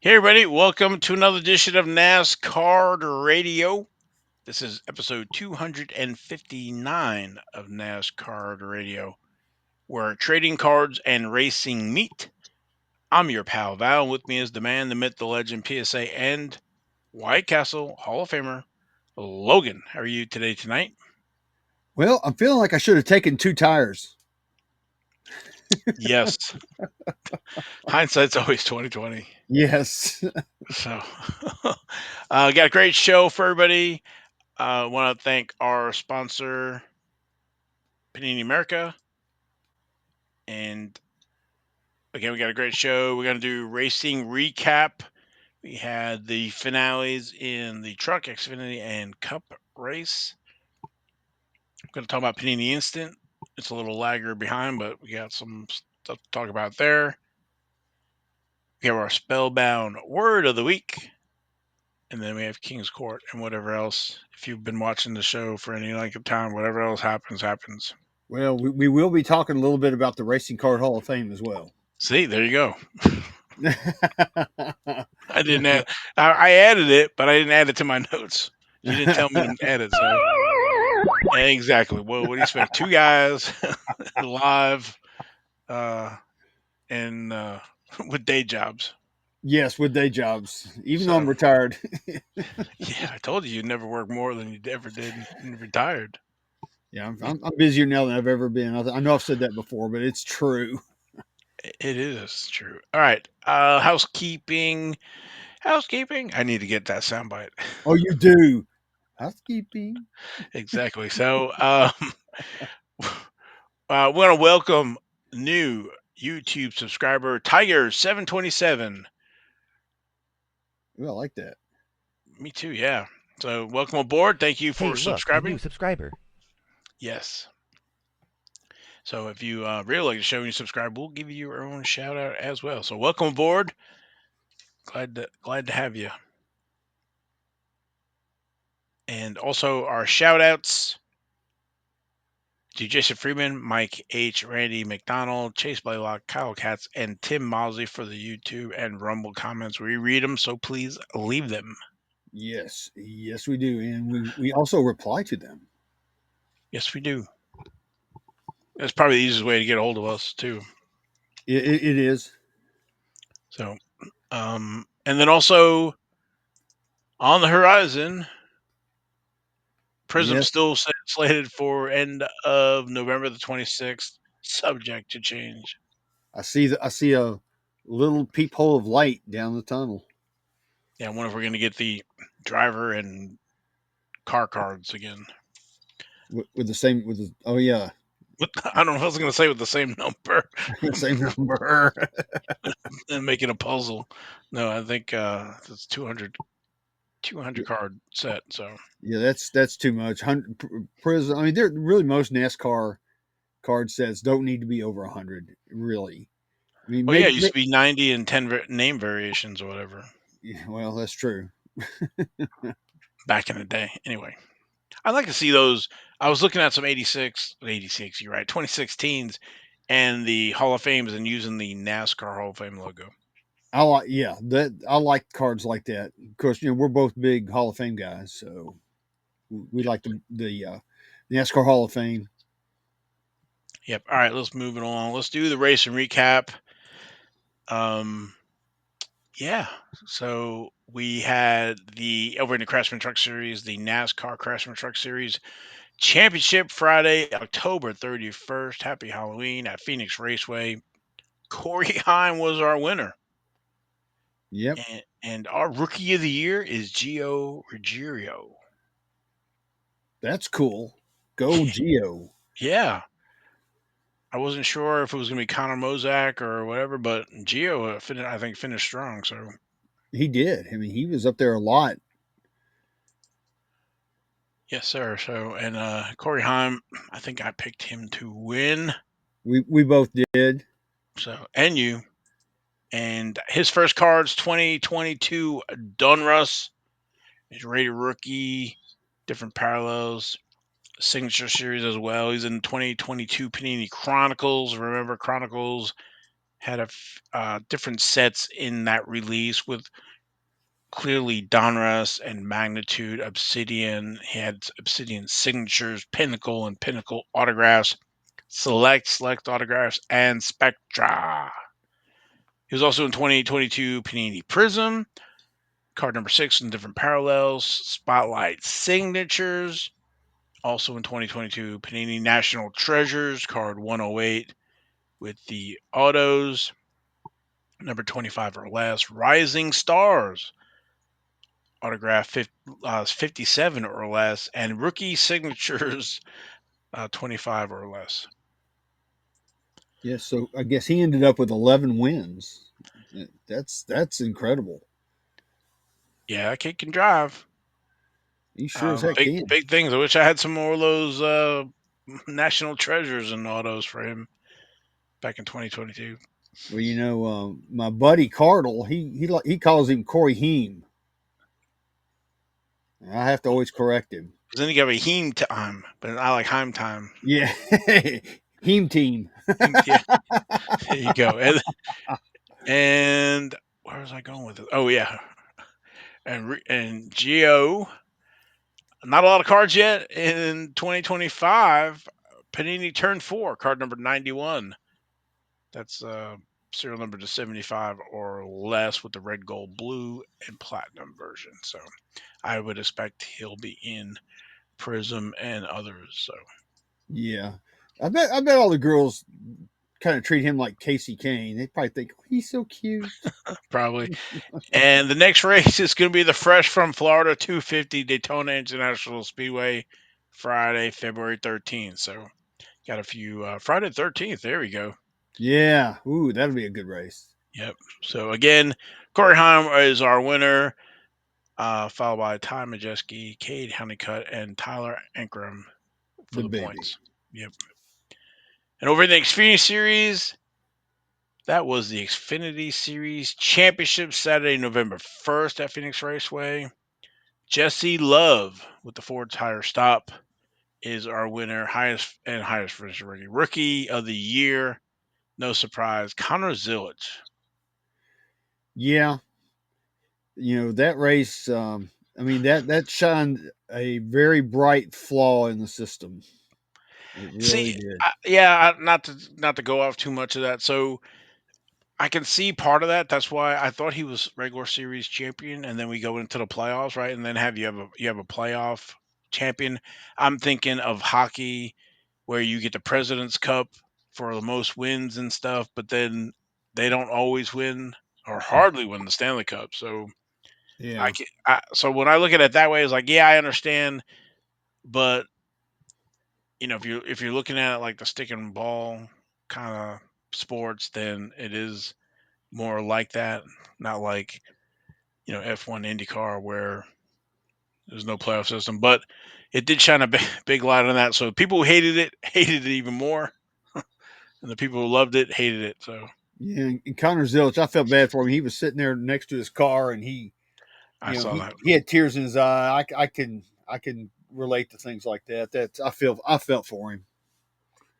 Hey, everybody, welcome to another edition of NasCard Radio. This is episode 259 of NasCard Radio, where trading cards and racing meet. I'm your pal Val. With me is the man, the myth, the legend, PSA, and White Castle Hall of Famer, Logan. How are you tonight? Well, I'm feeling like I should have taken two tires. Yes, hindsight's always 2020. Yes. So, got a great show for everybody. I want to thank our sponsor, Panini America. And again, we got a great show. We're going to do racing recap. We had the finales in the Truck, Xfinity, and Cup race. I'm going to talk about Panini Instant. It's a little lagger behind, but we got some stuff to talk about there. We have our Spellbound Word of the Week. And then we have King's Court and whatever else. If you've been watching the show for any length of time, whatever else happens, happens. Well, we will be talking a little bit about the Racing Card Hall of Fame as well. See, there you go. I didn't add. I added it, but I didn't add it to my notes. You didn't tell me to add it, so exactly. Well, what do you expect? Two guys live, uh, and with day jobs. Yes, with day jobs. Even though I'm So retired. yeah, I told you you'd never work more than you ever did when you retired. Yeah, I'm busier now than I've ever been. I know I've said that before, but it's true. It is true. All right, housekeeping. Housekeeping. I need to get that soundbite. Oh, you do. Housekeeping. Exactly. So, we want to welcome new YouTube subscriber Tiger727. Well, I like that. Me too, yeah. So welcome aboard. Thank you Hey, for look, a new subscribing. subscriber. Yes. So if you really like the show and you subscribe, we'll give you your own shout out as well. So welcome aboard. Glad to have you. And also our shout outs to Jason Freeman, Mike H, Randy McDonald, Chase Blaylock, Kyle Katz, and Tim Mosley for the YouTube and Rumble comments. We read them, so please leave them. Yes, yes, we do, and we also reply to them. Yes, we do. That's probably the easiest way to get a hold of us too. It is. So, and then also on the horizon, Prism Yes, still slated for end of November the 26th, subject to change. I see a little peephole of light down the tunnel. Yeah, I wonder if we're going to get the driver and car cards again. With the same with the oh yeah, I don't know if I was going to say with the same number same number. and make it a puzzle. No, I think it's 200 card set. So, Yeah, that's too much. Prism. I mean, they're really most NASCAR card sets don't need to be over 100. Really. I mean, well, yeah, it used to be 90 and 10 name variations or whatever yeah, well, that's true. back in the day. Anyway. I'd like to see those. I was looking at some 86, you're right, 2016s and the Hall of Fames and using the NASCAR Hall of Fame logo. I like cards like that. Of course, we're both big Hall of Fame guys, so we Yep. like the NASCAR Hall of Fame. Yep. All right, let's move it along. Let's do the race and recap. Um, yeah. So we had the over in the Craftsman Truck Series, the NASCAR Craftsman Truck Series Championship Friday, October 31st. Happy Halloween at Phoenix Raceway. Corey Heim was our winner. Yep, And our rookie of the year is Gio Ruggiero. that's cool. Go Geo. Yeah. I wasn't sure if it was going to be Connor Mozak or whatever, but Gio, I think, finished strong. So, He did. I mean, he was up there a lot. yes, sir. So, and Corey Heim, I think I picked him to win. We both did. So, and you. And his first card's 2022 Donruss. He's rated rookie, different parallels, signature series as well. He's in 2022 Panini Chronicles. Remember, Chronicles had different sets in that release with clearly Donruss and Magnitude, Obsidian. He had Obsidian signatures, Pinnacle and Pinnacle autographs, Select autographs, and Spectra. He was also in 2022 Panini Prism, card number 6 in different parallels, Spotlight signatures. Also in 2022 Panini National Treasures, card 108 with the autos, number 25 or less, Rising Stars autograph 57 or less, and rookie signatures 25 or less. Yeah, so I guess he ended up with 11 wins. That's incredible. Yeah, that kid can drive. He sure as heck can. Big things. I wish I had some more of those national treasures and autos for him back in 2022. Well, my buddy Cardle, he calls him Corey Heem. I have to always correct him. Because then you got a Heim time, but I like Heim time. Yeah, Heem team. Yeah, there you go. And where was I going with it? Oh yeah, and Geo. Not a lot of cards yet in 2025. Panini turned 4, card number 91. That's serial number to 75 or less with the red, gold, blue, and platinum version. So I would expect he'll be in Prism and others. So Yeah, I bet all the girls kind of treat him like Casey Kane. They probably think, oh, he's so cute. probably. And the next race is going to be the Fresh from Florida 250 Daytona International Speedway, Friday, February 13th. So got a few Friday 13th. There we go. Yeah, ooh, that'll be a good race. Yep. So again, Corey Heim is our winner, followed by Ty Majeski, Cade Honeycutt, and Tyler Ankrum for The the baby. points. Yep. And over in the Xfinity Series, that was the Xfinity Series Championship Saturday, November 1st at Phoenix Raceway. Jesse Love with the Ford Tire Stop is our winner, highest finished rookie of the year. No surprise, Connor Zillage. Yeah, that race. I mean that shined a very bright flaw in the system. It really See, did. not to go off too much of that. So I can see part of that. That's why I thought he was regular series champion, and then we go into the playoffs, right? And then you have a playoff champion. I'm thinking of hockey, where you get the President's Cup for the most wins and stuff, but then they don't always win or hardly win the Stanley Cup. So Yeah, so when I look at it that way, it's like, yeah, I understand, but if you're looking at it like the stick and ball kind of sports, then it is more like that, not like F1 IndyCar where there's no playoff system. But it did shine a big light on that. So people who hated it hated it even more, and the people who loved it hated it. So yeah. And Connor Zilch, I felt bad for him. He was sitting there next to his car, and he, I saw he that. he had tears in his eye. I can relate to things like that. I felt for him.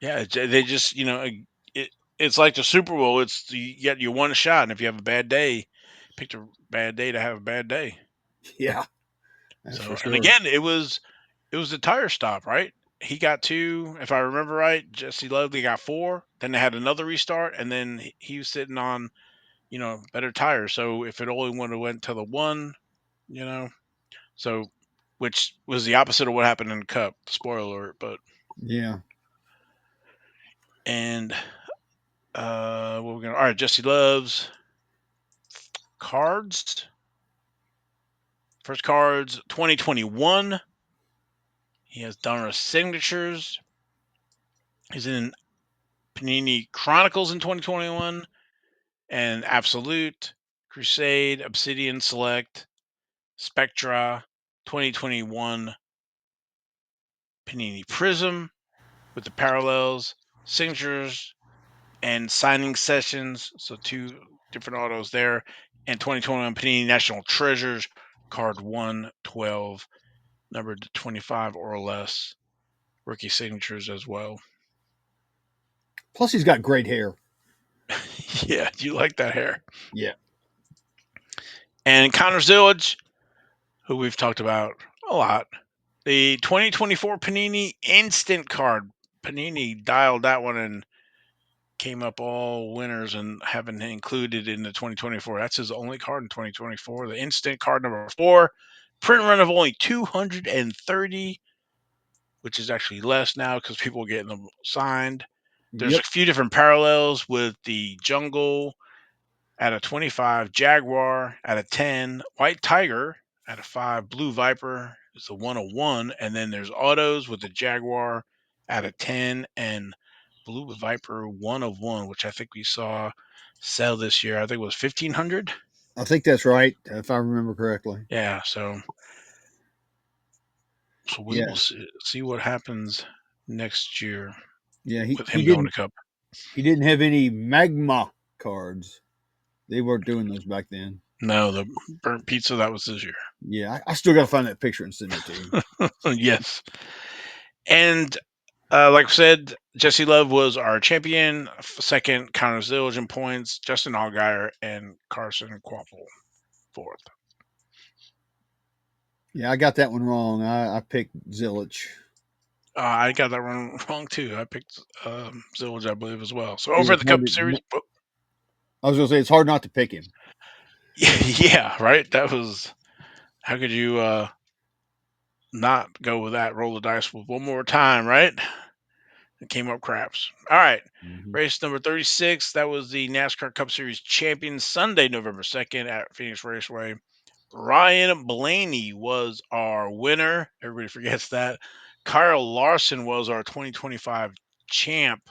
Yeah, they just it, it's like the Super Bowl. You get your one shot, and if you have a bad day, picked a bad day to have a bad day. Yeah, that's for So and sure. again, it was a tire stop, right? He got two, if I remember right. Jesse Lovely got four. Then they had another restart, and then he was sitting on better tires. So if it only would have went to the one, you know, so which was the opposite of what happened in the Cup. Spoiler alert, but Yeah. and what we're gonna all right. Jesse Loves cards. First cards 2021. He has Donruss signatures. He's in Panini Chronicles in 2021 and Absolute, Crusade, Obsidian Select, Spectra, 2021 Panini Prism with the parallels, signatures, and signing sessions. So two different autos there. And 2021 Panini National Treasures, card 112, numbered to 25 or less. Rookie signatures as well. Plus, he's got great hair. Yeah, you like that hair. Yeah. And Connor Zillage, who we've talked about a lot. The 2024 Panini Instant Card. Panini dialed that one and came up all winners and haven't included in the 2024. That's his only card in 2024. The Instant Card number 4. Print run of only 230, which is actually less now because people are getting them signed. There's a Yep. few different parallels with the Jungle at a 25, Jaguar at a 10, White Tiger at a 5, Blue Viper is a 101, and then there's autos with the Jaguar at a 10 and Blue Viper 101, which I think we saw sell this year. I think it was 1500. I think that's right, if I remember correctly. Yeah, so we Yeah. will see what happens next year Yeah. He, with he him going didn't to Cup. he didn't have any magma cards. They weren't doing those back then. No, the burnt pizza that was this year. Yeah, I still gotta find that picture and send it to you. Yes, and like I said, Jesse Love was our champion. Second, Connor Zilligan in points. Justin Allgaier and Carson Quapple fourth. Yeah, I got that one wrong. I picked Zillich. I got that one wrong too. I picked Zilligan, I believe, as well. So It over was at the hard Cup Series, to, I was gonna say it's hard not to pick him. yeah, right. That was how could you not go with that? Roll the dice with one more time, right? It came up craps. All right. Hmm. Race number 36. That was the NASCAR Cup Series champion Sunday, November 2nd at Phoenix Raceway. Ryan Blaney was our winner. Everybody forgets that. Kyle Larson was our 2025 champ.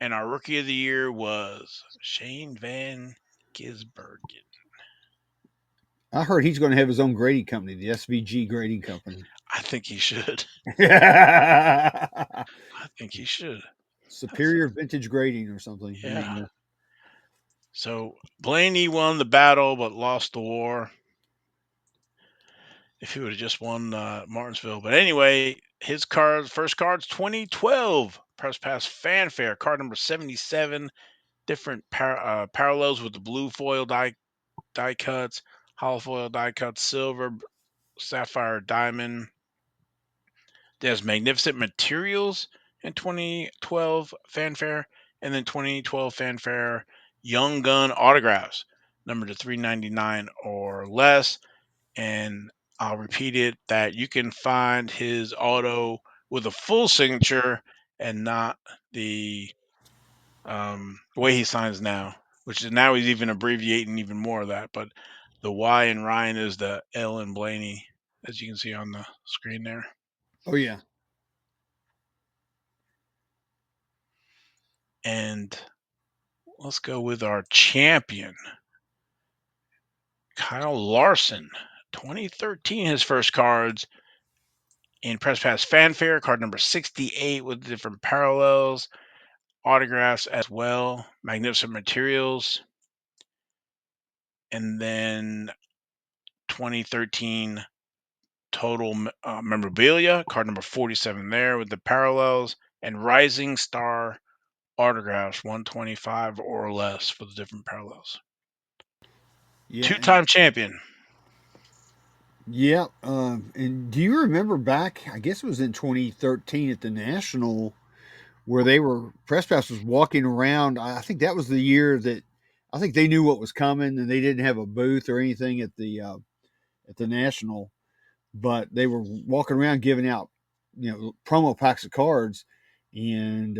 And our rookie of the year was Shane Van Gisbergen. I heard he's going to have his own grading company, the SVG Grading Company. I think he should. I think he should. That's Superior Vintage Grading or something. There yeah. you go. So Blaney won the battle but lost the war. If he would have just won Martinsville. But anyway, his cards, first cards, 2012 Press Pass Fanfare, card number 77. Different parallels with the blue foil die cuts, hollow foil die cuts, silver, sapphire, diamond. There's magnificent materials in 2012 Fanfare, and then 2012 Fanfare Young Gun autographs, numbered to 399 or less. And I'll repeat it that you can find his auto with a full signature and not the way he signs now, which is now he's even abbreviating even more of that. But the Y in Ryan is the L in Blaney, as you can see on the screen there. Oh yeah. And let's go with our champion, Kyle Larson. 2013, his first cards in Press Pass Fanfare, card number 68 with different parallels, autographs as well, magnificent materials, and then 2013 total memorabilia, card number 47 there with the parallels, and Rising Star autographs, 125 or less for the different parallels. Yeah. Two-time champion. Yeah. And do you remember back? I guess it was in 2013 at the National where they were Press Pass was walking around. I think that was the year that I think they knew what was coming and they didn't have a booth or anything at the National, but they were walking around giving out promo packs of cards, and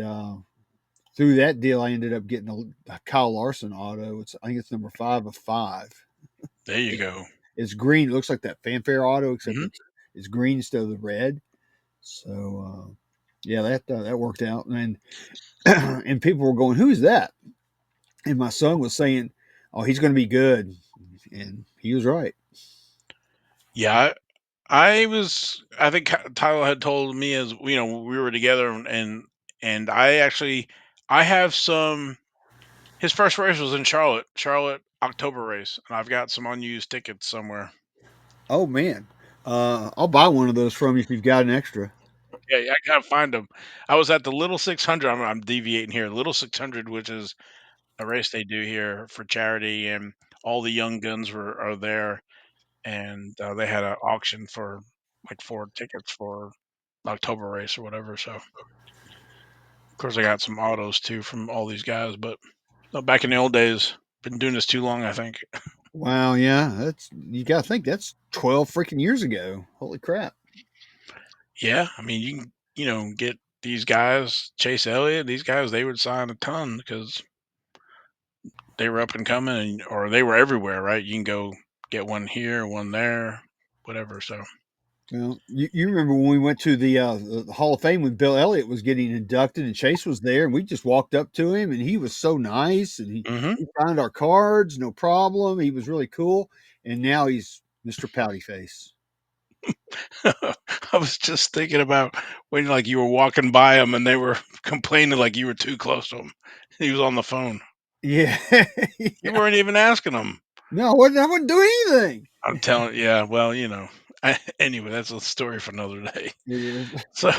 through that deal, I ended up getting a Kyle Larson auto. I think it's number 5 of 5. There you It, go. it's green. It looks like that Fanfare auto, except Hmm. it's green instead of the red. So yeah, that worked out, and and people were going, "Who's that?" And my son was saying, "Oh, he's going to be good," and he was right. Yeah, I think Tyler had told me as we were together, and I have some. His first race was in Charlotte October race, and I've got some unused tickets somewhere. Oh man, I'll buy one of those from you if you've got an extra. Yeah, I gotta find them. I was at the Little 600. I'm deviating here. Little 600, which is a race they do here for charity, and all the young guns are there, and they had an auction for like 4 tickets for October race or whatever. So of course I got some autos too from all these guys, but back in the old days, been doing this too long, I think. Wow, yeah, that's you got to think that's 12 freaking years ago. Holy crap! Yeah, I mean you can get these guys, Chase Elliott, these guys they would sign a ton because they were up and coming, or they were everywhere, right? You can go get one here, one there, whatever. So Well, you remember when we went to the Hall of Fame when Bill Elliott was getting inducted and Chase was there, and we just walked up to him and he was so nice and hmm he signed our cards, no problem. He was really cool, and now he's Mr. Pouty Face. I was just thinking about when like you were walking by him and they were complaining like you were too close to him. He was on the phone. Yeah, You yeah. weren't even asking him. No, I wouldn't do anything. I'm telling, yeah. Well, anyway, that's a story for another day. It is. So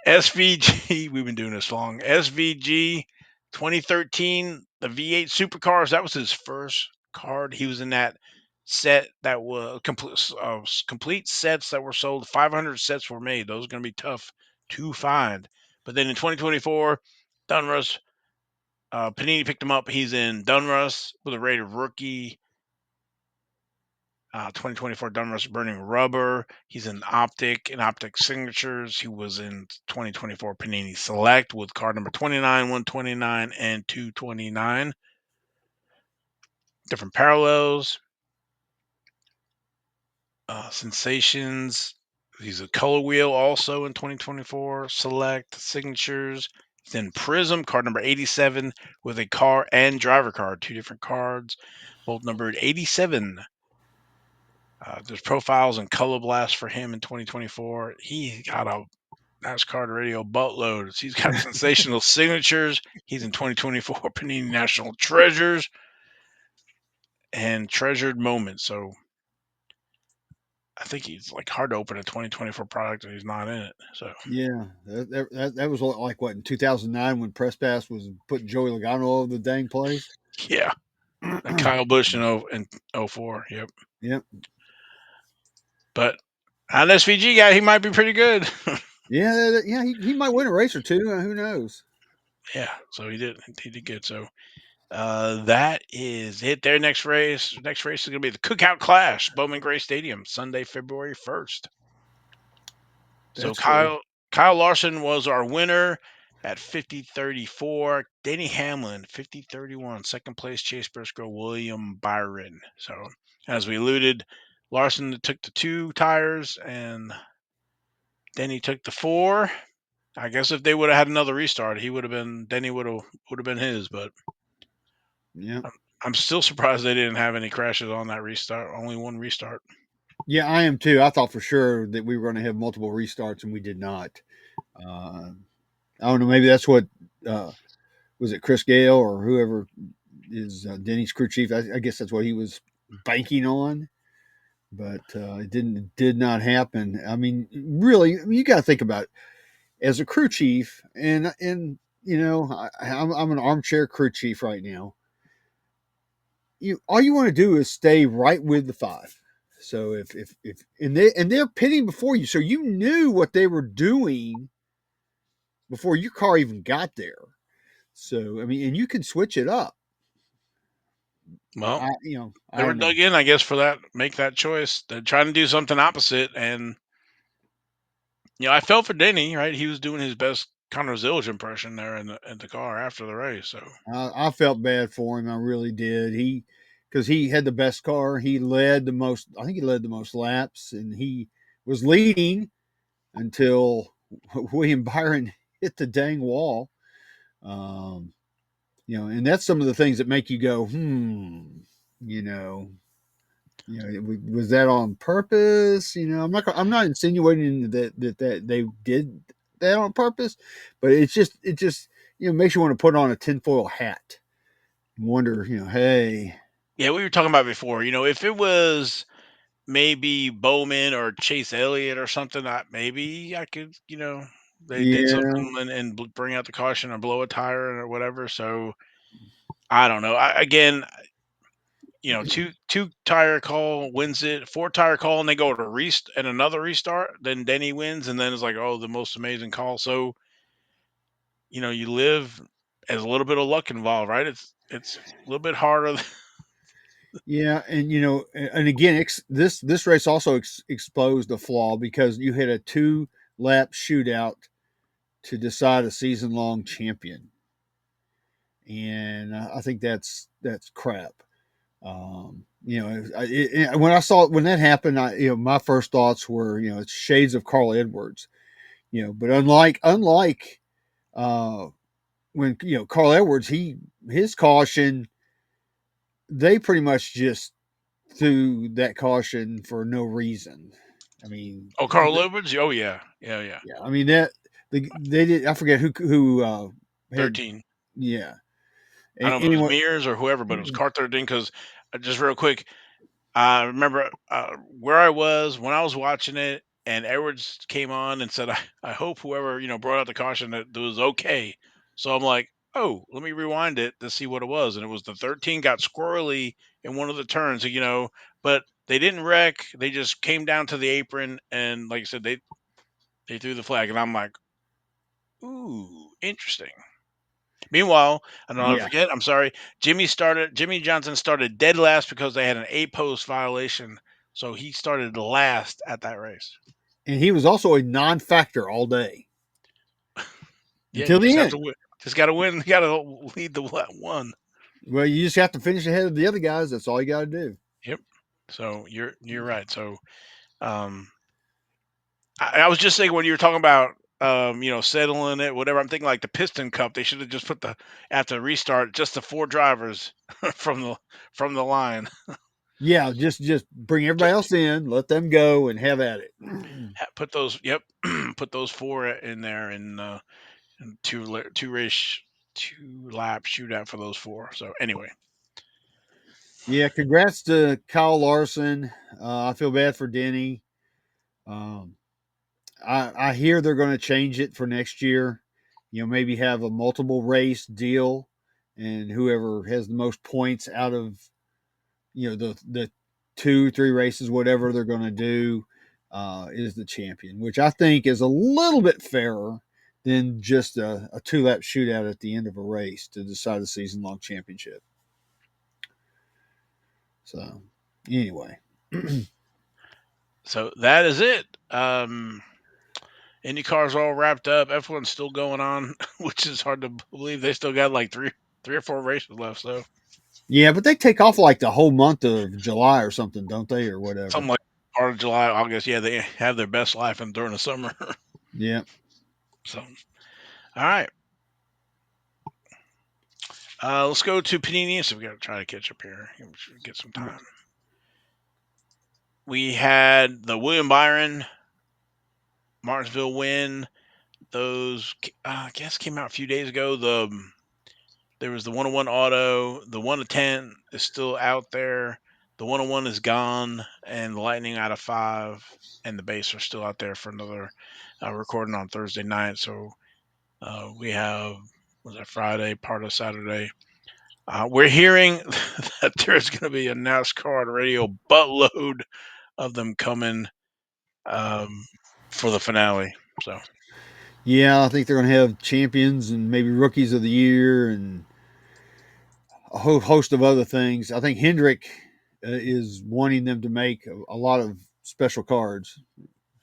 SVG, we've been doing this long. SVG 2013, the V8 supercars. That was his first card. He was in that set that was complete sets that were sold. 500 sets were made. Those are going to be tough to find. But then in 2024, Dunruss, Panini picked him up. He's in Dunruss with a rated rookie. 2024 Dunruss Burning Rubber. He's in Optic Signatures. He was in 2024 Panini Select with card number 29, 129, and 229. Different parallels, sensations. He's a color wheel also in 2024 Select Signatures. He's in Prism, card number 87, with a car and driver card, two different cards, both numbered 87. There's profiles and color blast for him in 2024. He got a NasCardRadio buttloads. He's got sensational signatures. He's in 2024 Panini National Treasures and Treasured Moments. So I think he's like hard to open a 2024 product and he's not in it. So Yeah, that was like what in 2009 when Press Pass was putting Joey Logano all over the dang place. yeah, like Kyle Busch in 04. Yep. Yep. But an SVG guy, he might be pretty good. Yeah, yeah, he might win a race or two. Who knows? Yeah. So he did good. So that is it. Their next race is going to be the Cookout Clash, Bowman Gray Stadium, Sunday, February 1st. So That's cool. Kyle Larson was our winner at 50-34. Denny Hamlin 50-31. Second place Chase Briscoe, William Byron. So as we alluded, Larson took the 2 tires and Denny took the 4. I guess if they would have had another restart, he would have been Denny would have been his. But Yeah, I'm still surprised they didn't have any crashes on that restart. Only one restart. yeah, I am too. I thought for sure that we were going to have multiple restarts, and we did not. Uh, I don't know. Maybe that's what was it Chris Gale or whoever is Denny's crew chief. I guess that's what he was banking on, but it did not happen. I mean, really, you got to think about it. As a crew chief, and I'm an armchair crew chief right now. You all you want to do is stay right with the five. So if they're pitting before you, so you knew what they were doing before your car even got there. So I mean, and you can switch it up. Well, I they were don't know. dug in, I guess, for that make that choice. They're trying to do something opposite, and I felt for Denny. Right, he was doing his best Connor Zilge impression there in the car after the race. So I felt bad for him. I really did. Because he had the best car. He led the most. I think he led the most laps, and he was leading until William Byron hit the dang wall. Um, and that's some of the things that make you go, you know, was that on purpose? I'm not insinuating that they did that on purpose, but it just makes you want to put on a tinfoil hat and wonder, hey, yeah, we were talking about before. If it was maybe Bowman or Chase Elliott or something, maybe I could, they did yeah, something and bring out the caution or blow a tire or whatever. So I don't know. Again, two tire call wins it, four tire call, and they go to and another restart. Then Denny wins, and then it's like, oh, the most amazing call. So you live as a little bit of luck involved, right? It's a little bit harder. Yeah, and and again, this race also exposed a flaw because you had a 2 lap shootout to decide a season long champion, and I think that's crap. When I saw when that happened, my first thoughts were it's shades of Carl Edwards. But unlike uh, when Carl Edwards, his caution, they pretty much just threw that caution for no reason. I mean, Oh, Carl Edwards. Oh yeah, yeah, yeah. yeah, I mean that they did. I forget who had 13. yeah. I don't know if it was Anyone, Mears or whoever, but it was Car 13 because just real quick, I remember where I was when I was watching it, and Edwards came on and said, I hope whoever brought out the caution that it was okay." So I'm like, "Oh, let me rewind it to see what it was," and it was the 13 got squirrely in one of the turns, but they didn't wreck. They just came down to the apron, and like I said, they threw the flag, and I'm like, "Ooh, interesting." Meanwhile, I don't know, yeah, forget. I'm sorry. Jimmy Johnson started dead last because they had an A post violation, so he started last at that race. and he was also a non-factor all day Yeah, until you the just have to end. win. Just got to win. You got to lead the one. Well, you just have to finish ahead of the other guys. That's all you got to do. Yep. So you're right. So um, I was just thinking when you were talking about settling it, whatever. I'm thinking like the Piston Cup. They should have just put the after restart just the four drivers from the line. Yeah, just bring everybody else in, let them go, and have at it. Put those. Yep. Put those four in there and two lap shootout for those four. So anyway, Yeah, congrats to Kyle Larson. I feel bad for Denny. Um, I hear they're going to change it for next year. Maybe have a multiple race deal, and whoever has the most points out of the 2 3 races, whatever they're going to do, is the champion, which I think is a little bit fairer than just a 2 lap shootout at the end of a race to decide a season long championship. So anyway, so that is it. IndyCar's all wrapped up. F1's still going on, which is hard to believe. They still got like three or four races left. So yeah, but they take off like the whole month of July or something, don't they, or something whatever? like part of July, August. Yeah, they have their best life and during the summer. Yeah. So all right, let's go to Panini. So we got to try to catch up here. Get some time. We had the William Byron Martinsville win. Those I guess came out a few days ago. There was the 101 auto. The 1 to 10 is still out there. The 101 is gone, and the Lightning out of 5 and the base are still out there for another recording on Thursday night. So we have was that Friday, part of Saturday. We're hearing that there's going to be a NasCard radio buttload of them coming um, for the finale. So Yeah, I think they're going to have champions and maybe rookies of the year and a whole host of other things. I think Hendrick is wanting them to make a lot of special cards.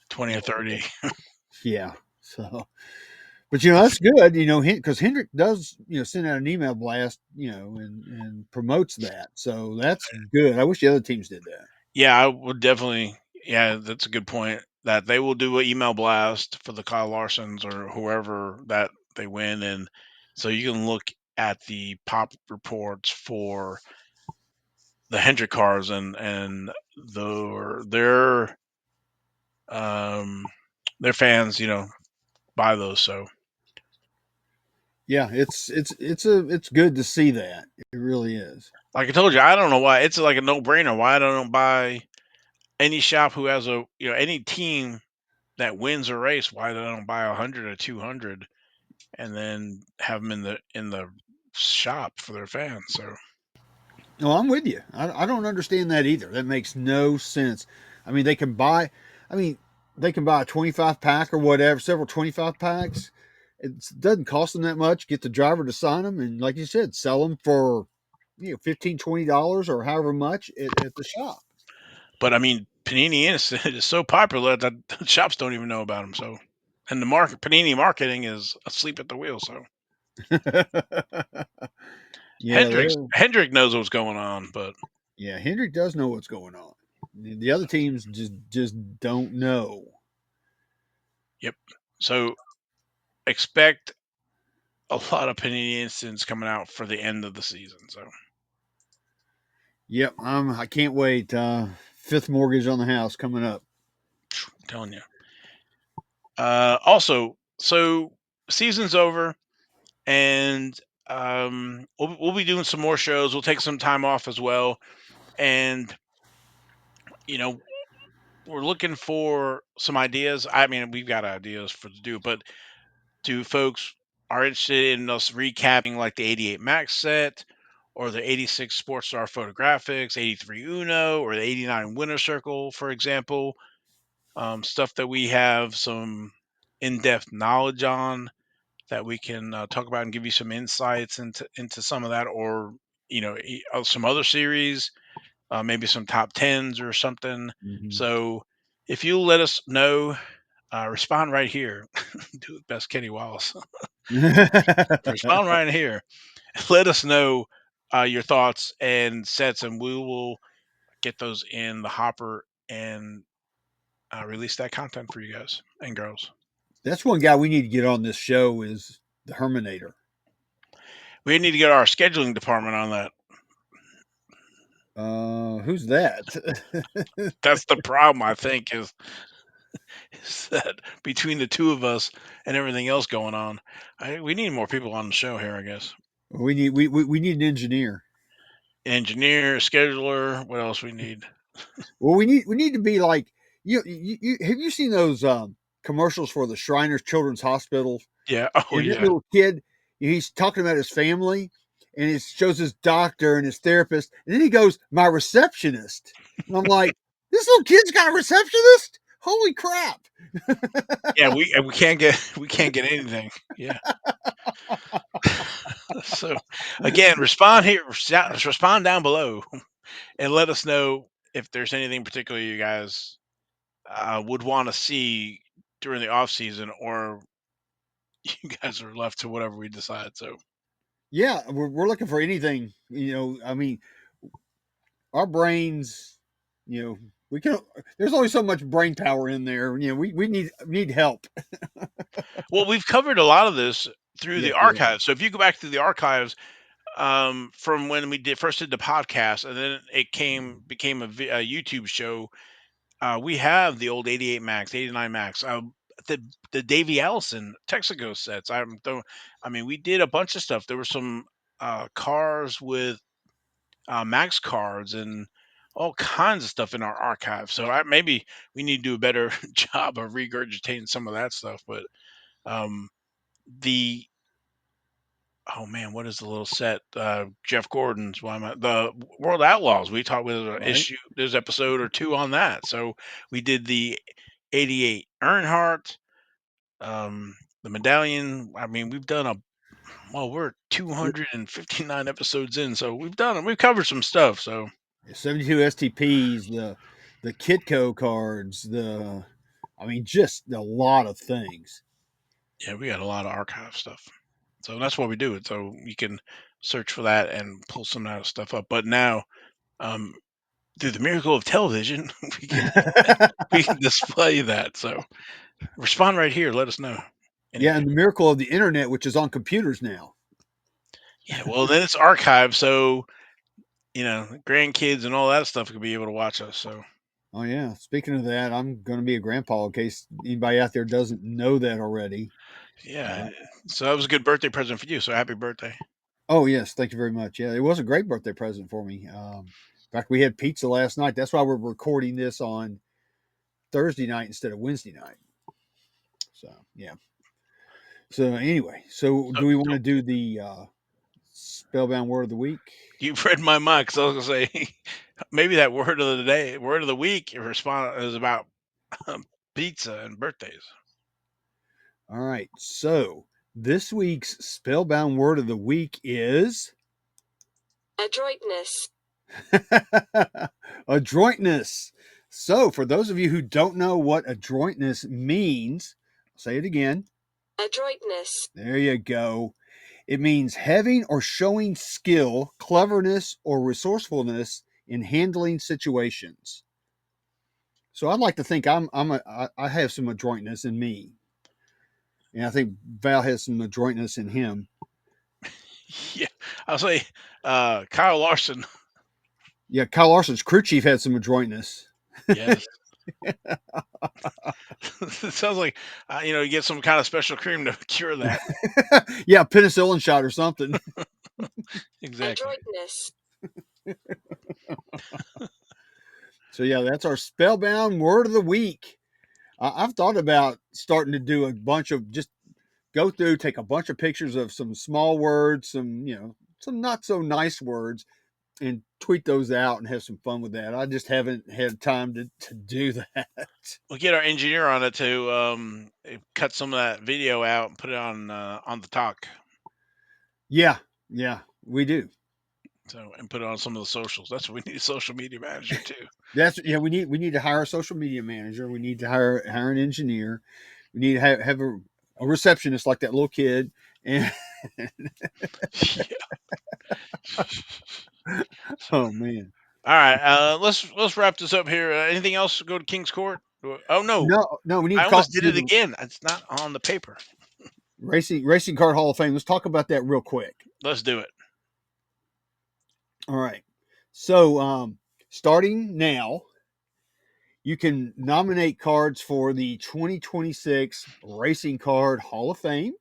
20 or 30. Yeah. So, but that's good, because Hendrick does, send out an email blast, and promotes that. So that's good. I wish the other teams did that. Yeah, I would definitely. Yeah, that's a good point. That they will do an email blast for the Kyle Larsons or whoever that they win, and so you can look at the pop reports for the Hendrick cars and um their fans, buy those. So Yeah, it's good to see that. It really is. like I told you, I don't know why it's like a no brainer. Why I don't buy any shop who has any team that wins a race. Why they don't buy 100 or 200 and then have them in the shop for their fans. So, No, I'm with you. I don't understand that either. That makes no sense. I mean, they can buy. I mean, they can buy a 25 pack or whatever, several 25 packs. It doesn't cost them that much. Get the driver to sign them, and like you said, sell them for $15, $20 or however much at the shop. but I mean, Panini Innocent is so popular that the shops don't even know about them. So, and the Panini marketing is asleep at the wheel. So Yeah, they're Hendrick knows what's going on, but yeah. Hendrick does know what's going on. The other teams just don't know. yep. So expect a lot of Panini Instants coming out for the end of the season. So Yep, I can't wait. Fifth mortgage on the house coming up. I'm telling you. Also, so season's over, and we'll be doing some more shows. We'll take some time off as well, and you know we're looking for some ideas. I mean, we've got ideas for to do, but do folks are interested in us recapping like the '88 Max set, or the '86 Sports Star Photographics, '83 Uno, or the '89 Winner Circle, for example? Stuff that we have some in-depth knowledge on that we can talk about and give you some insights into some of that, or some other series, maybe some top tens or something. Hmm. So if you let us know, respond right here. Do it best, Kenny Wallace. Respond right here. Let us know your thoughts and sets, and we will get those in the hopper and release that content for you guys and girls. That's one guy we need to get on this show is the Herminator. We need to get our scheduling department on that. Who's that? That's the problem, I think, is that between the two of us and everything else going on, we need more people on the show here, I guess. We need an engineer. Engineer, scheduler, what else we need? Well, we need to be like you have you seen those commercials for the Shriners Children's Hospital? Yeah. Oh, And that yeah. little kid, he's talking about his family, and it shows his doctor and his therapist, and then he goes, "My receptionist," and I'm like, "This little kid's got a receptionist? Holy crap!" Yeah, we can't get we can't get anything. Yeah. So again, respond here, respond down below, and let us know if there's anything particular you guys would want to see during the off season, or you guys are left to whatever we decide. So Yeah, we're looking for anything. I mean, our brains, you know, we can. There's only so much brain power in there. We need help. well, we've covered a lot of this through the Yes, we have. archives. So if you go back through the archives, from when we first did the podcast, and then it became a YouTube show. We have the old '88 Max, '89 Max, the Davy Allison Texaco sets. I mean, we did a bunch of stuff. There were some cars with Max cards and all kinds of stuff in our archive. So maybe we need to do a better job of regurgitating some of that stuff. But um, the oh man, what is the little set? Jeff Gordon's why am I the World Outlaws. We talked with an Right. issue. There's episode or two on that. So we did the '88 Earnhardt, the medallion. I mean, we've done a well, we're 259 episodes in, so we've covered some stuff. So 72 STPs, the Kitco cards, I mean, just a lot of things. yeah, we got a lot of archive stuff. So that's why we do it. So you can search for that and pull some of that stuff up. But now, um, through the miracle of television, we can we can display that. So respond right here. Let us know. Yeah, Anyway, and the miracle of the internet, which is on computers now. yeah. Well, then it's archived, so grandkids and all that stuff could be able to watch us. So Oh yeah. Speaking of that, I'm going to be a grandpa in case anybody out there doesn't know that already. yeah. Uh, So that was a good birthday present for you. So happy birthday. oh yes, thank you very much. Yeah, it was a great birthday present for me. In fact, we had pizza last night. That's why we're recording this on Thursday night instead of Wednesday night. So yeah. So anyway, so So, do we want so to do the spellbound word of the week? You've read my mind because I was gonna say maybe that word of the day, word of the week, is about um, pizza and birthdays. All right. So this week's spellbound word of the week is adroitness. adroitness. So, for those of you who don't know what adroitness means, say it again. Adroitness. There you go. It means having or showing skill, cleverness, or resourcefulness in handling situations. So I'd like to think I have some adroitness in me, and I think Val has some adroitness in him. Yeah, I'll say Kyle Larson. Yeah, Kyle Larson's crew chief had some adroitness. Yes, it sounds like you get some kind of special cream to cure that. Yeah, penicillin shot or something. Exactly. Adroitness. So yeah, that's our spellbound word of the week. I've thought about starting to do a bunch of just go through, take a bunch of pictures of some small words, some not so nice words, and tweet those out and have some fun with that. I just haven't had time to do that. We'll get our engineer on it to cut some of that video out and put it on the talk. Yeah, yeah, we do. So and put it on some of the socials. That's what we need a social media manager too. That's yeah. We need to hire a social media manager. We need to hire an engineer. We need to have a receptionist like that little kid. And So, oh man, all right, let's wrap this up here. Anything else? Go to King's Court. Oh no, no, we need I to call almost did do it the again. It's not on the paper. racing card Hall of Fame. Let's talk about that real quick. Let's do it. All right. So starting now, you can nominate cards for the 2026 Racing Card Hall of Fame.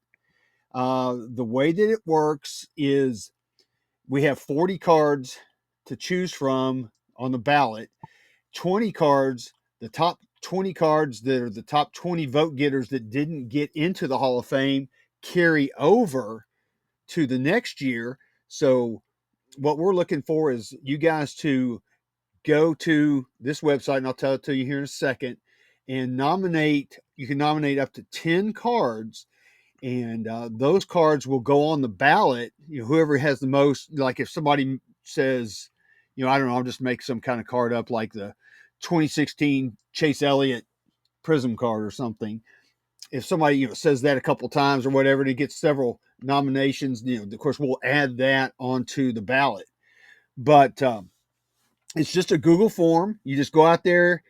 The way that it works is we have 40 cards to choose from on the ballot. 20 cards, the top 20 cards that are the top 20 vote getters that didn't get into the Hall of Fame carry over to the next year. So, what we're looking for is you guys to go to this website, and I'll tell it to you here in a second, and nominate. You can nominate up to 10 cards, and those cards will go on the ballot. Whoever has the most, like if somebody says, I don't know, I'll just make some kind of card up like the 2016 Chase Elliott Prism card or something. If somebody says that a couple times or whatever, and it gets several nominations, of course we'll add that onto the ballot. But it's just a Google form. You just go out there,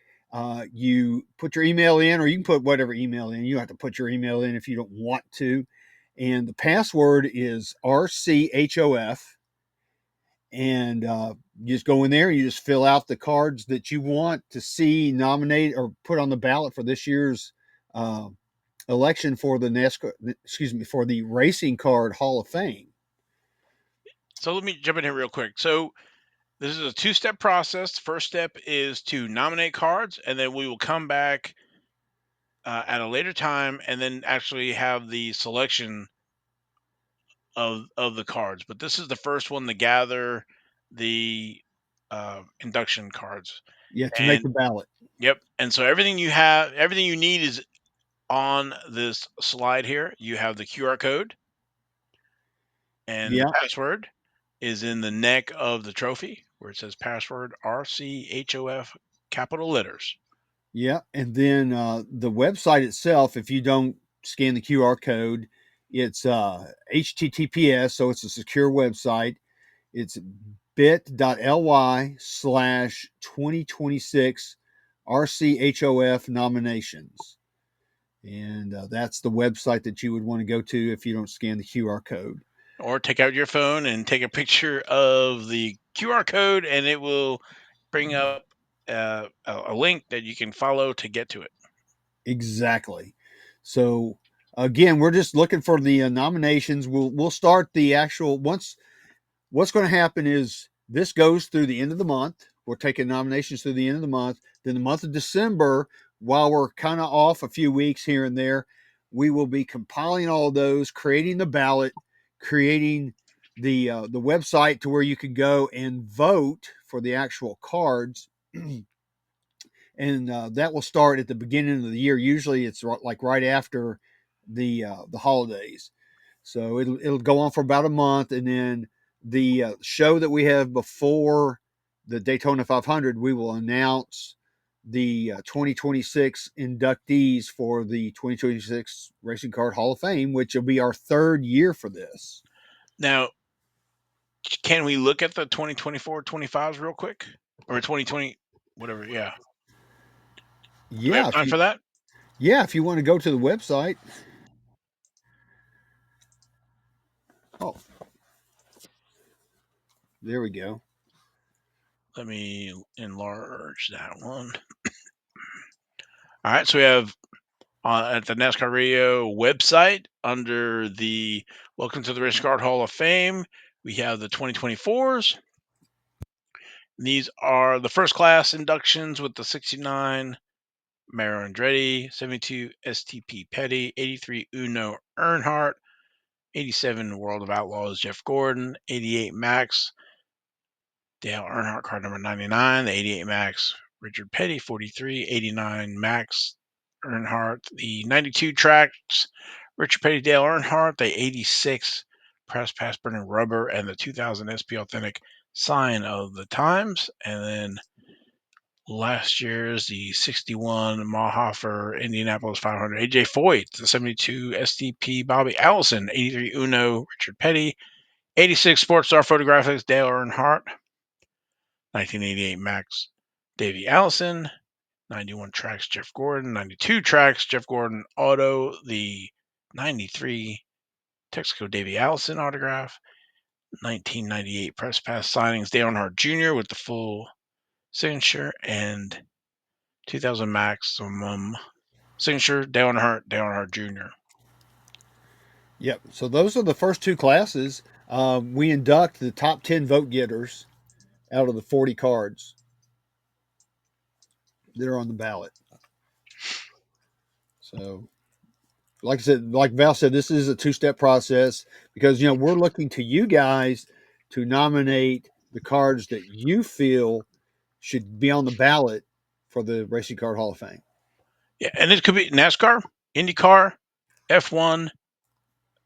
you put your email in, or you can put whatever email in. You don't have to put your email in if you don't want to. And the password is RCHOF. And you just go in there and you just fill out the cards that you want to see nominate or put on the ballot for this year's uh, election for the NASCAR, excuse me, for the Racing Card Hall of Fame. So let me jump in here real quick. So this is a two-step process. The first step is to nominate cards, and then we will come back at a later time and then actually have the selection of the cards. But this is the first one to gather the induction cards. Yeah, to make And the ballot. yep. And so everything you need is on this slide here. You have the QR code, and the Yeah, password is in the neck of the trophy where it says password RCHOF capital letters. yeah. And then the website itself, if you don't scan the QR code, it's HTTPS, so it's a secure website. It's bit.ly/2026 RCHOF nominations. And that's the website that you would want to go to if you don't scan the QR code. Or take out your phone and take a picture of the QR code, and it will bring up a link that you can follow to get to it. Exactly. So again, we're just looking for the nominations. We'll start the actual once. What's going to happen is this goes through the end of the month. We're taking nominations through the end of the month. Then the month of December, while we're kind of off a few weeks here and there, we will be compiling all of those, creating the ballot, creating the website to where you can go and vote for the actual cards, and that will start at the beginning of the year. Usually, it's like right after the holidays. So it'll go on for about a month, and then the show that we have before the Daytona 500, we will announce the 2026 inductees for the 2026 Racing Card Hall of Fame, which will be our third year for this. Now, can we look at the 2024 25s real quick? Or 2020, whatever. Yeah. Do we have Yeah, time for that? if you want to go to the website. Oh, there we go. Let me enlarge that one. All right. So we have at the NASCAR Radio website under the Welcome to the Racing Card Hall of Fame, we have the 2024s. These are the first class inductions with the 69 Mario Andretti, 72 STP Petty, 83 Uno Earnhardt, 87 World of Outlaws Jeff Gordon, 88 Max Dale Earnhardt, card number 99, the 88 Max Richard Petty, 43, 89 Max Earnhardt, the 92 tracks Richard Petty, Dale Earnhardt, the 86 Press Pass Burning Rubber, and the 2000 SP Authentic Sign of the Times. And then last year's the 61 Mahofer Indianapolis 500 AJ Foyt, the 72 STP Bobby Allison, 83 Uno Richard Petty, 86 Sports Star Photographics Dale Earnhardt, 1988 Max Davey Allison, 91 tracks Jeff Gordon, 92 tracks Jeff Gordon Auto, the 93 Texaco Davey Allison autograph, 1998 Press Pass signings Dale Earnhardt Jr. with the full signature, and 2000 Maximum signature Dale Earnhardt Jr. Yep. So those are the first two classes. We induct the top 10 vote getters out of the 40 cards that are on the ballot. So, like I said, like Val said, this is a two-step process because we're looking to you guys to nominate the cards that you feel should be on the ballot for the Racing Card Hall of Fame. Yeah, and it could be NASCAR, IndyCar, F1,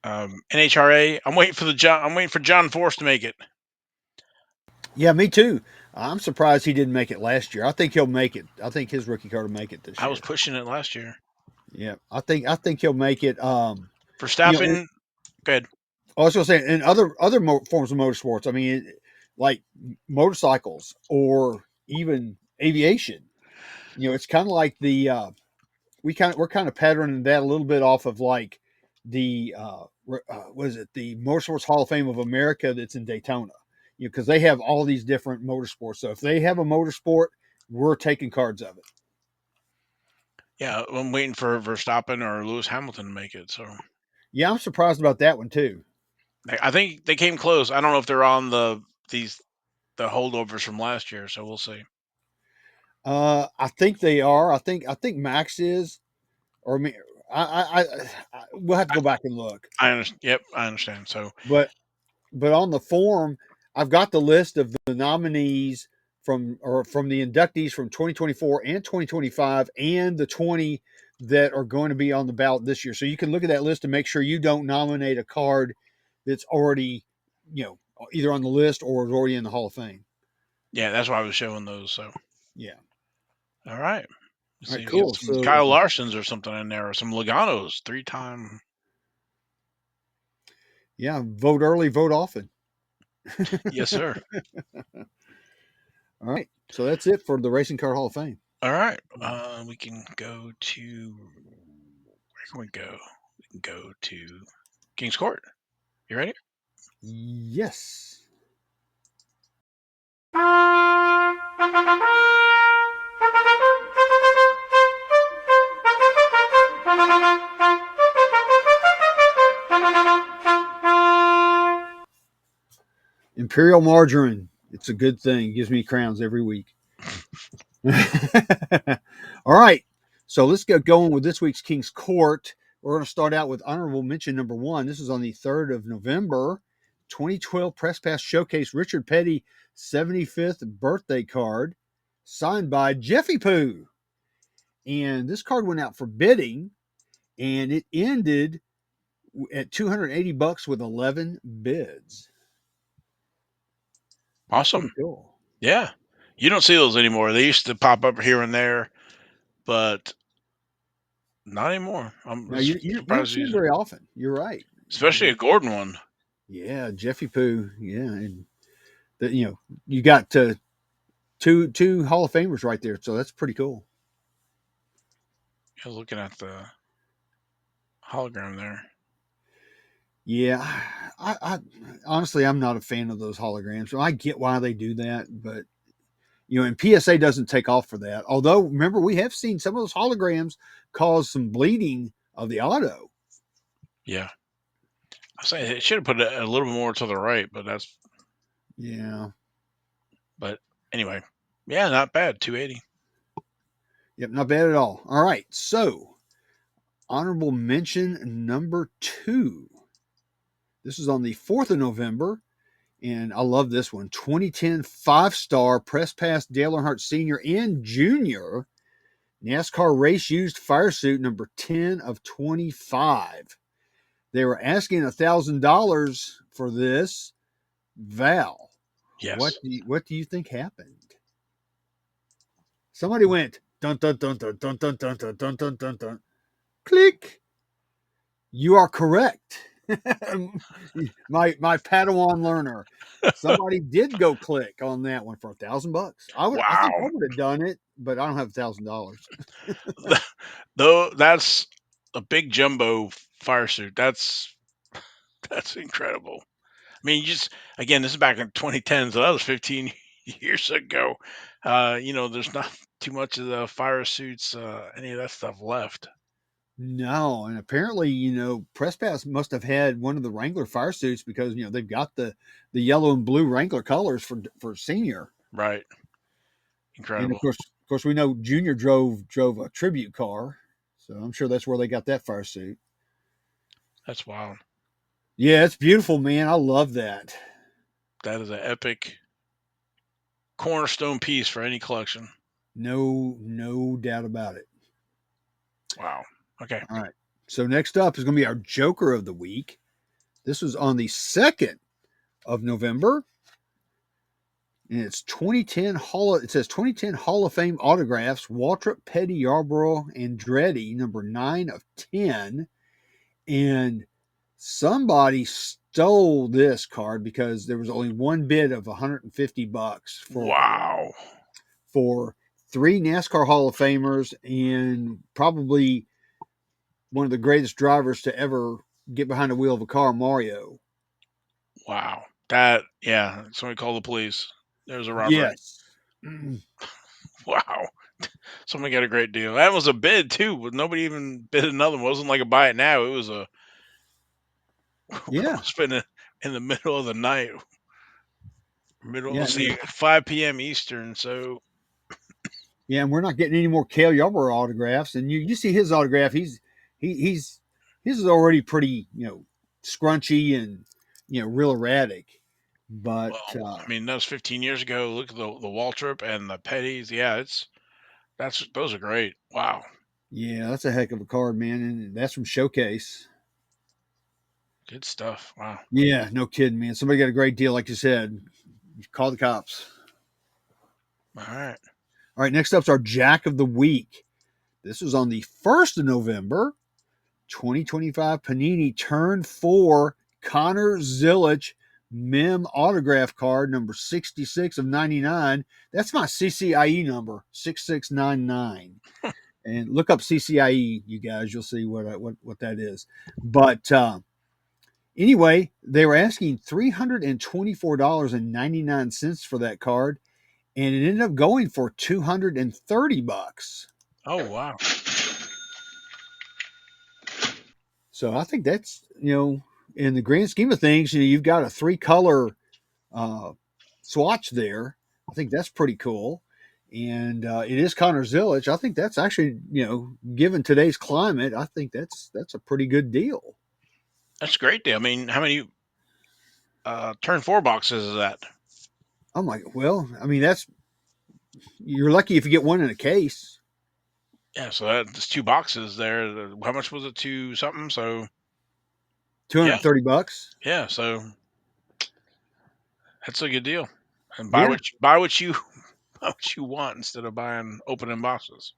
NHRA. I'm waiting for John Force to make it. Yeah, me too. I'm surprised he didn't make it last year. I think he'll make it. I think his rookie card will make it this I was year. pushing it last year. Yeah, I think he'll make it. You know, it, Verstappen, good. I was going to say in other forms of motorsports. I mean, like motorcycles or even aviation. It's kind of like the we're kind of patterning that a little bit off of like the what is it, the Motorsports Hall of Fame of America that's in Daytona. Because they have all these different motorsports. So if they have a motorsport, we're taking cards of it. Yeah, I'm waiting for Verstappen or Lewis Hamilton to make it. So Yeah, I'm surprised about that one too. I think they came close. I don't know if they're on the holdovers from last year. So we'll see. I think they are. I think Max is, or me. We'll have to I, go back and look. I understand. Yep, I understand. So But on the form, I've got the list of the nominees from the inductees from 2024 and 2025 and the 20 that are going to be on the ballot this year. So you can look at that list and make sure you don't nominate a card that's already, either on the list or is already in the Hall of Fame. yeah, that's why I was showing those. So Yeah. all right. Let's All see right, if we get cool. some So Kyle Larsons or something in there, or some Logano's 3-time. yeah, vote early, vote often. Yes, sir. All right. So that's it for the Racing Car Hall of Fame. All right. We can go to where can we go? We can go to King's Court. You ready? Yes. Imperial margarine. It's a good thing. It gives me crowns every week. All right. So let's get going with this week's King's Court. We're going to start out with honorable mention number one. This is on the 3rd of November, 2012 Press Pass Showcase Richard Petty 75th birthday card signed by Jeffy Poo. And this card went out for bidding and it ended at $280 with 11 bids. That's Awesome. pretty cool. Yeah. You don't see those anymore. They used to pop up here and there, but not anymore. I'm Now you don't surprised see them you, very often. You're right. especially a Gordon one. Yeah, Jeffy Poo. Yeah, and you got two Hall of Famers right there, so that's pretty cool. I was looking at the hologram there. Yeah, I honestly I'm not a fan of those holograms. So I get why they do that, but and PSA doesn't take off for that. Although remember we have seen some of those holograms cause some bleeding of the auto. Yeah. I say it should have put it a little bit more to the right, Yeah. but anyway. Yeah, not bad. 280. Yep, not bad at all. All right, so honorable mention number 2. This is on the 4th of November, and I love this one. 2010 5-star Press Pass Dale Earnhardt Sr. and Jr. NASCAR race used fire suit number 10 of 25. They were asking $1,000 for this. Val, Yes. what do you think happened? Somebody went dun dun dun dun dun dun dun dun dun dun dun dun. Click. You are correct. my Padawan learner. Somebody did go click on that one for $1,000. I think I Wow. would have done it, but I don't have $1,000. Though that's a big jumbo fire suit. That's incredible. I mean, you just again, this is back in 2010, so that was 15 years ago. There's not too much of the fire suits, any of that stuff left. No, and apparently, Press Pass must have had one of the Wrangler fire suits because they've got the yellow and blue Wrangler colors for senior, Right. and Incredible. of course we know Junior drove a tribute car, so I'm sure that's where they got that fire suit. That's wild. Yeah, it's beautiful, man. I love that. That is an epic cornerstone piece for any collection. No doubt about it. Wow. Okay. All right. So next up is going to be our Joker of the week. This was on the 2nd of November. And it's 2010 it says 2010 Hall of Fame autographs, Waltrip, Petty, Yarborough, Andretti, number 9 of 10. And somebody stole this card because there was only one bid of $150 Wow. for 3 NASCAR Hall of Famers and probably one of the greatest drivers to ever get behind the wheel of a car, Mario. Wow. That, yeah. Somebody call the police. There's a robbery. Yes. Wow. Somebody got a great deal. That was a bid too, but nobody even bid another one. It wasn't like a buy it now. It was a Yeah. must have been in the middle of the night. Yeah. Let's see, 5 p.m. Eastern. So Yeah. And we're not getting any more Cale Yarborough autographs. And you see his autograph. He's his is already pretty, scrunchy and, real erratic. But well, I mean, that was 15 years ago. Look at the Waltrip and the Petties. Yeah, those are great. Wow, yeah, that's a heck of a card, man. And that's from Showcase. good stuff. Wow. Yeah, no kidding, man. Somebody got a great deal, like you said. Call the cops. All right. All right, next up's our Jack of the Week. This was on the 1st of November, 2025. Panini Turn 4 Connor Zilic Mem autograph card number 66 of 99. That's my CCIE number, 6699. And look up CCIE, you guys. You'll see what that is. But anyway, they were asking $324.99 for that card, and it ended up going for $230. Oh wow. So I think that's in the grand scheme of things, you've got a 3-color uh, swatch there. I think that's pretty cool, and it is Connor Zilic. I think that's actually given today's climate, I think that's a pretty good deal. That's a great deal. I mean, how many turn four boxes is that? Oh my, well, I mean that's you're lucky if you get one in a case. Yeah, so that's two boxes there. How much was it? Two something. So yeah, $230. yeah. So that's a good deal. And Yeah. buy what you buy what you want instead of buying opening boxes.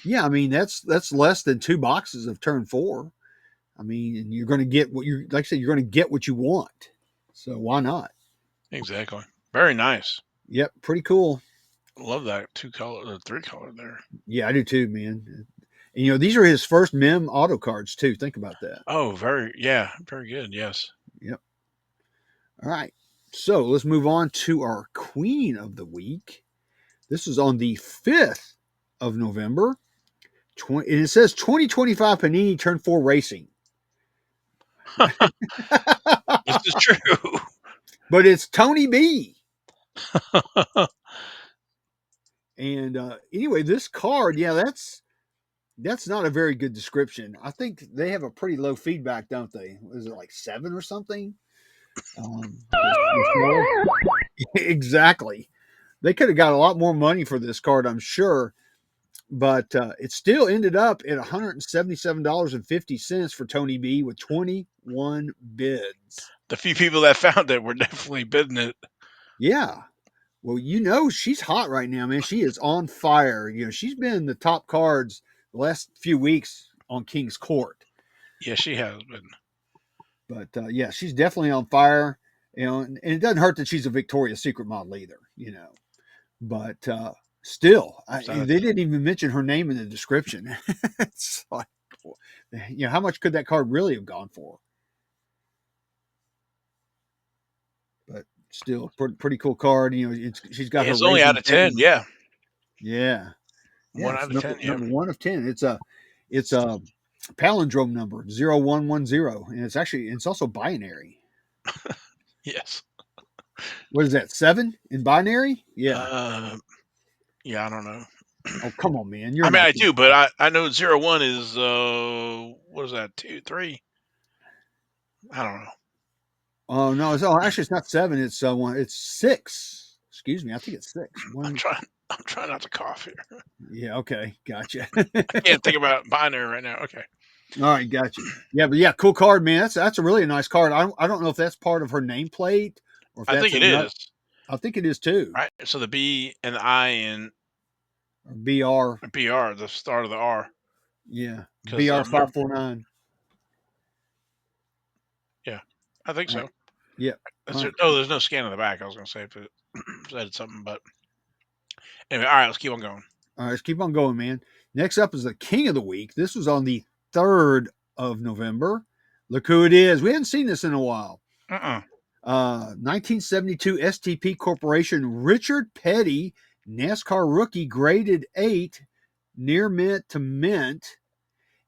Yeah, I mean that's less than two boxes of turn four. I mean, and you're going to get what you like I said, you're going to get what you want. So why not? Exactly. Very nice. Yep, pretty cool. Love that two color, three color there. Yeah, I do too, man. And, these are his first mem auto cards too. Think about that. Oh, very yeah, very good. Yes. Yep. All right. So let's move on to our queen of the week. This is on the 5th of November. And it says 2025 Panini Turn 4 Racing. This is true. But it's Tony B. And anyway, this card, yeah, that's not a very good description. I think they have a pretty low feedback, don't they? Is it like 7 or something? This card? Exactly. They could have got a lot more money for this card, I'm sure, but it still ended up at $177.50 for Tony B with 21 bids. The few people that found it were definitely bidding it. Yeah. Well, she's hot right now, man. She is on fire. She's been in the top cards the last few weeks on King's Court. Yeah, she has been. But yeah, she's definitely on fire. And it doesn't hurt that she's a Victoria's Secret model either. But still, So they didn't even mention her name in the description. It's like, how much could that card really have gone for? But still, pretty cool card. She's got her it's only out racing of 10. thing. Yeah, Yeah, yeah. one It's out of number 10. Yeah. number 1 of 10. It's a palindrome number 0110, and it's also binary. Yes. What is that? 7 in binary? Yeah. Uh, yeah, I don't know. Oh, come on, man. I You're mean, not I gonna. do, but I know 01 is what is that? Two, three? I don't know. Oh no! Actually, it's not 7. It's one. It's 6. Excuse me. I think it's 6. I'm One. trying. I'm trying not to cough here. Yeah. Okay. Gotcha. I can't think about binary right now. Okay. All right. Gotcha. Yeah, but yeah, cool card, man. That's a really nice card. I don't know if that's part of her nameplate or if I that's think it another. is. I think it is too. Right. So the B and the I in Or BR. BR, the start of the R, Yeah. because BR 549. yeah, I think All right. so. Yep. That's All it. right. Oh, there's no scan in the back. I was gonna say if it said something, but anyway. All right, let's keep on going. All right. Let's keep on going, man. Next up is the King of the Week. This was on the 3rd of November. Look who it is. We hadn't seen this in a while. 1972 STP Corporation, Richard Petty, NASCAR rookie, graded 8, near mint to mint,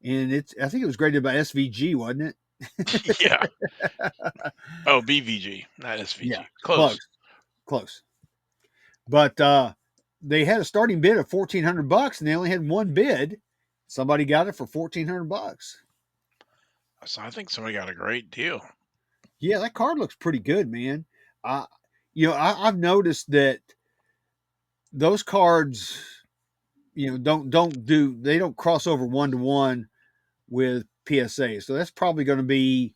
and I think it was graded by SVG, wasn't Yeah. it? Oh, BVG, not Yeah, SVG. close, Close. close. But they had a starting bid of $1,400, and they only had one bid. Somebody got it for $1,400. So I think somebody got a great deal. Yeah, that card looks pretty good, man. I, I've noticed that those cards, they don't cross over 1-to-1 with PSA. So that's probably going to be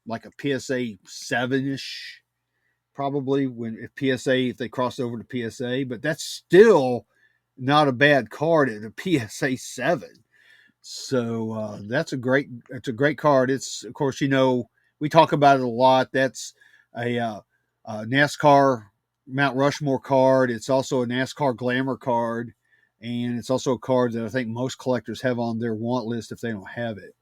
like a PSA 7-ish, probably if they cross over to PSA, but that's still not a bad card at a PSA 7. So it's a great card. It's, of course, we talk about it a lot. That's a NASCAR Mount Rushmore card. It's also a NASCAR Glamour card, and it's also a card that I think most collectors have on their want list if they don't have it.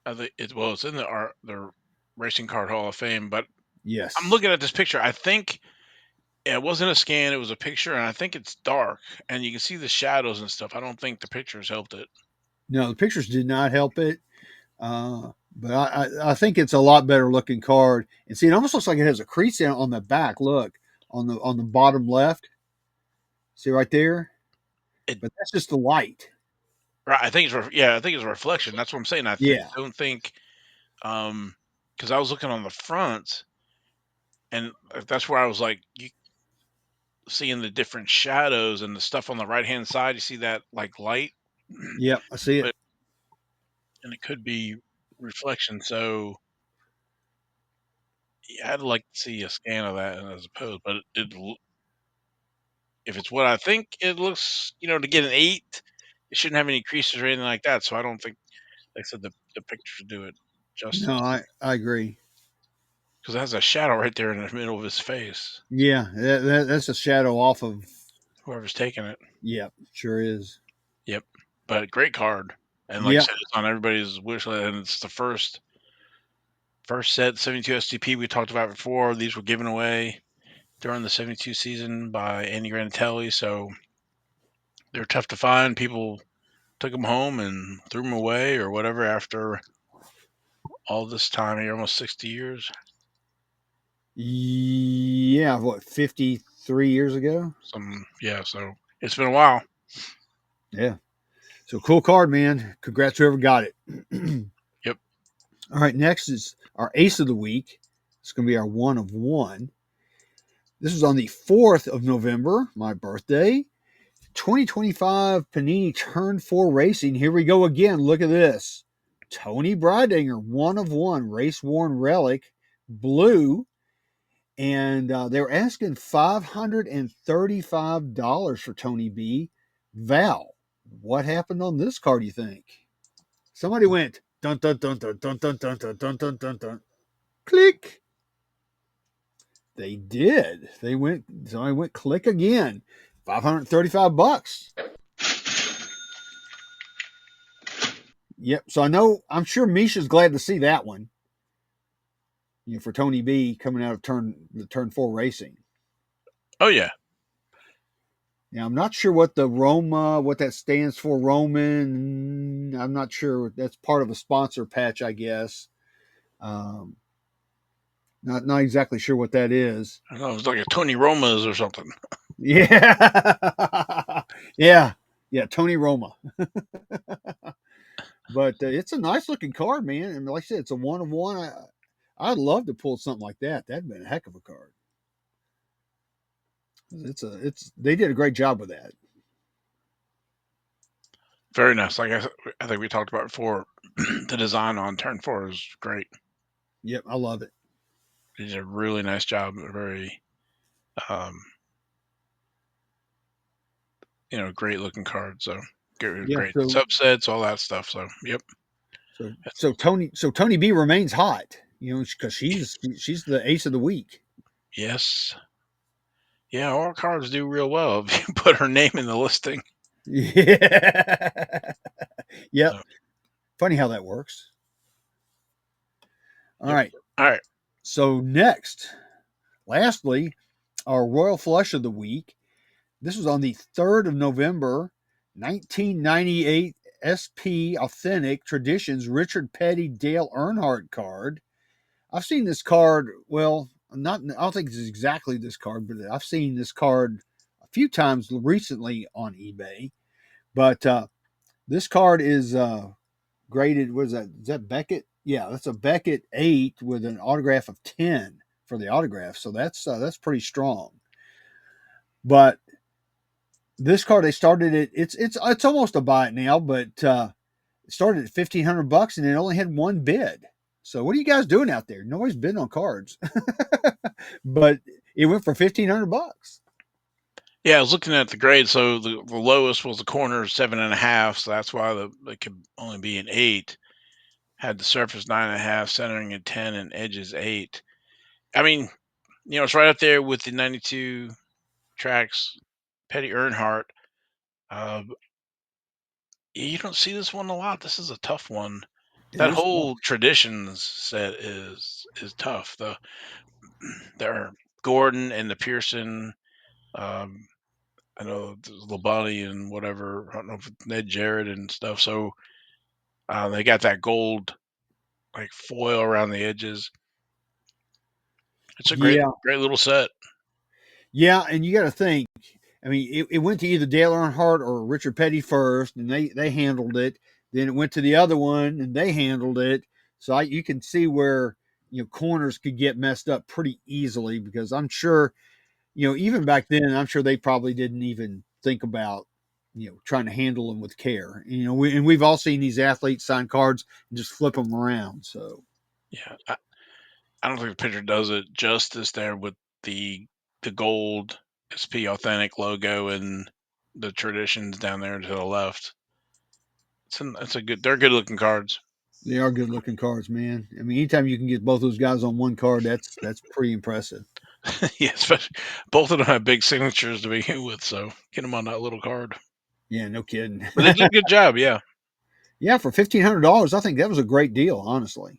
I think it's in the Racing Card Hall of Fame, but I'm Yes. looking at this picture. I think it wasn't a scan; it was a picture, and I think it's dark, and you can see the shadows and stuff. I don't think the pictures helped it. No, the pictures did not help it. But I think it's a lot better looking card. And see, it almost looks like it has a crease in it on the back. Look on the bottom left. See right there. It But that's just the light. right? I think I think it's a reflection. That's what I'm saying. Yeah. Don't think because I was looking on the front, and that's where I was like, you seeing the different shadows and the stuff on the right hand side. You see that like light, Yep, I see it. but and it could be reflection. So yeah, I'd like to see a scan of that as opposed, but if it's what I think it looks, to get an 8, it shouldn't have any creases or anything like that. So I don't think, like I said, the pictures do it No, justice I agree. because it has a shadow right there in the middle of his face. Yeah, that's a shadow off of. Whoever's taking it. Yep, sure is. Yep. But great card. And like I Yep. said, it's on everybody's wish list, and it's the first set 72 STP we talked about before. These were given away during the 72 season by Andy Granatelli, so they're tough to find. People took them home and threw them away or whatever after all this time here, almost 60 years. Yeah, what 53 years ago? Yeah, so it's been a while. Yeah. So cool card, man. Congrats whoever got it. Yep. All right, next is our ace of the week. It's going to be our one of one. This is on the 4th of November, my birthday. 2025 Panini Turn 4 Racing. Here we go again. Look at this. Tony Breidinger, one of one, race worn relic, blue. And they were asking $535 for Tony B. Val, what happened on this card, you think? Somebody went dun dun dun dun dun dun dun dun dun dun dun dun. Click. They did. Somebody went click again. $535. Yep. So I'm sure Misha's glad to see that one. For Tony B coming out of turn 4 racing. Oh yeah. Now I'm not sure what that stands for. Roman. I'm not sure. That's part of a sponsor patch, I guess. Um, not exactly sure what that is. I know it was like a Tony Roma's or something. Yeah, yeah. Tony Roma. But it's a nice looking card, man. And like I said, it's a one of one. I'd love to pull something like that. That'd been a heck of a card. They did a great job with that. Very nice. I think we talked about before, the design on Turn 4 is great. Yep, I love it. They did a really nice job. Very, um, great looking card. So Yeah. great subsets, all that stuff. So yep. So Tony B remains hot. Because she's the ace of the week. Yes. Yeah, all cards do real well if you put her name in the listing. Yeah. Yep. So, Funny how that works. All yep. right. All right. So lastly, our Royal Flush of the week. This was on the 3rd of November, 1998 SP Authentic Traditions Richard Petty Dale Earnhardt card. I've seen this card, well, I don't think it's exactly this card, but I've seen this card a few times recently on eBay. But this card is graded, what is that? Is that Beckett? Yeah, that's a Beckett 8 with an autograph of 10 for the autograph. So that's pretty strong. But this card, they started it. It's almost a buy it now, but it started at $1,500 and it only had one bid. So what are you guys doing out there? Nobody's bidding on cards, but it went for $1,500. Yeah, I was looking at the grade. So the lowest was the corner 7.5. So that's why it could only be an 8. Had the surface 9.5, centering at 10, and edges 8. I mean, it's right up there with the 92 tracks, Petty Earnhardt. Uh, you don't see this one a lot. This is a tough one. It That is tough. whole traditions set is tough. There are Gordon and the Pearson. Um, I know Labonte and whatever. I don't know if it's Ned Jarrett and stuff. So they got that gold like foil around the edges. It's a great Yeah, great little set. yeah, and you got to think. I mean, it went to either Dale Earnhardt or Richard Petty first, and they handled it. Then it went to the other one, and they handled it. So you can see where corners could get messed up pretty easily because I'm sure, even back then, I'm sure they probably didn't even think about, trying to handle them with care. And we've all seen these athletes sign cards and just flip them around. So Yeah, I don't think the picture does it justice there with the the gold SP Authentic logo and the traditions down there to the left. It's a good. They're good looking cards. they are good looking cards, man. I mean, anytime you can get both those guys on one card, that's pretty impressive. Yeah, especially both of them have big signatures to begin with, so get them on that little card. Yeah, no kidding. But they did a good job. Yeah, Yeah, for $1,500, I think that was a great deal, honestly.